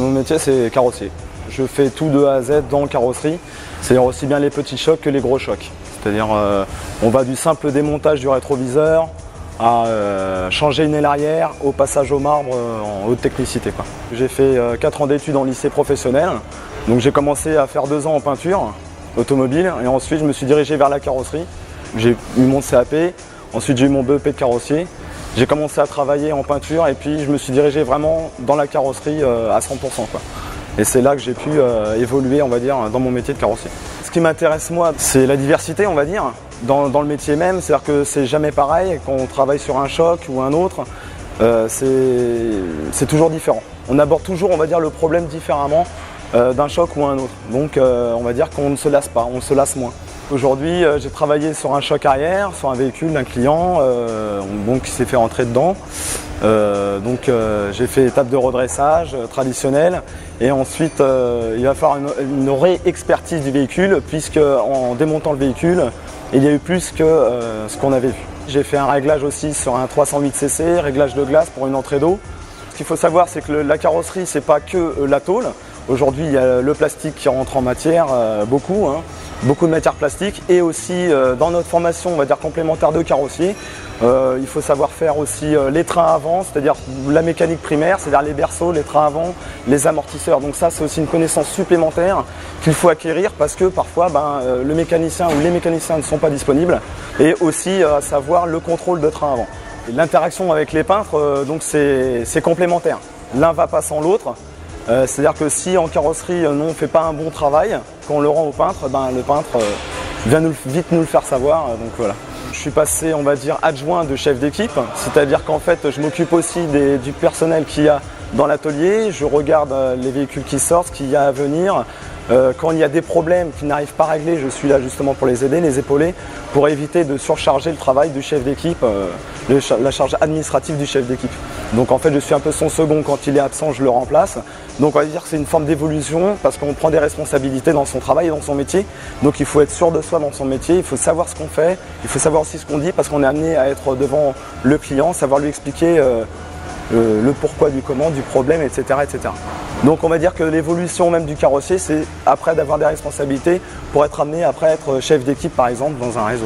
Mon métier, c'est carrossier. Je fais tout de A à Z dans la carrosserie, c'est-à-dire aussi bien les petits chocs que les gros chocs. C'est-à-dire on va du simple démontage du rétroviseur à changer une aile arrière au passage au marbre en haute technicité, quoi. J'ai fait 4 ans d'études en lycée professionnel, donc j'ai commencé à faire 2 ans en peinture automobile et ensuite je me suis dirigé vers la carrosserie. J'ai eu mon CAP, ensuite j'ai eu mon BEP de carrossier. J'ai commencé à travailler en peinture et puis je me suis dirigé vraiment dans la carrosserie à 100%, quoi. Et c'est là que j'ai pu évoluer, on va dire, dans mon métier de carrossier. Ce qui m'intéresse moi, c'est la diversité, on va dire, dans le métier même. C'est-à-dire que c'est jamais pareil quand on travaille sur un choc ou un autre. C'est toujours différent. On aborde toujours, on va dire, le problème différemment d'un choc ou un autre. Donc on va dire qu'on ne se lasse pas, on se lasse moins. Aujourd'hui, j'ai travaillé sur un choc arrière, sur un véhicule d'un client qui s'est fait rentrer dedans. J'ai fait étape de redressage traditionnelle et ensuite il va falloir une réexpertise du véhicule puisque en démontant le véhicule, il y a eu plus que ce qu'on avait vu. J'ai fait un réglage aussi sur un 308cc, réglage de glace pour une entrée d'eau. Ce qu'il faut savoir, c'est que la carrosserie, c'est pas que la tôle. Aujourd'hui, il y a le plastique qui rentre en matière, beaucoup de matière plastique. Et aussi, dans notre formation, on va dire complémentaire de carrossier, il faut savoir faire aussi les trains avant, c'est-à-dire la mécanique primaire, c'est-à-dire les berceaux, les trains avant, les amortisseurs. Donc ça, c'est aussi une connaissance supplémentaire qu'il faut acquérir parce que parfois, le mécanicien ou les mécaniciens ne sont pas disponibles. Et aussi, à savoir le contrôle de train avant. L'interaction avec les peintres, donc c'est complémentaire. L'un va pas sans l'autre. C'est-à-dire que si en carrosserie on ne fait pas un bon travail, quand on le rend au peintre, le peintre vient vite nous le faire savoir. Donc voilà. Je suis passé, on va dire, adjoint de chef d'équipe, c'est-à-dire qu'en fait je m'occupe aussi du personnel qu'il y a dans l'atelier, je regarde les véhicules qui sortent, ce qu'il y a à venir. Quand il y a des problèmes qu'ils n'arrivent pas à régler, je suis là justement pour les aider, les épauler, pour éviter de surcharger le travail du chef d'équipe, la charge administrative du chef d'équipe. Donc en fait je suis un peu son second, quand il est absent je le remplace. Donc on va dire que c'est une forme d'évolution parce qu'on prend des responsabilités dans son travail et dans son métier. Donc il faut être sûr de soi dans son métier, il faut savoir ce qu'on fait, il faut savoir aussi ce qu'on dit parce qu'on est amené à être devant le client, savoir lui expliquer le pourquoi du comment, du problème, etc., etc. Donc on va dire que l'évolution même du carrossier, c'est après d'avoir des responsabilités pour être amené après à être chef d'équipe par exemple dans un réseau.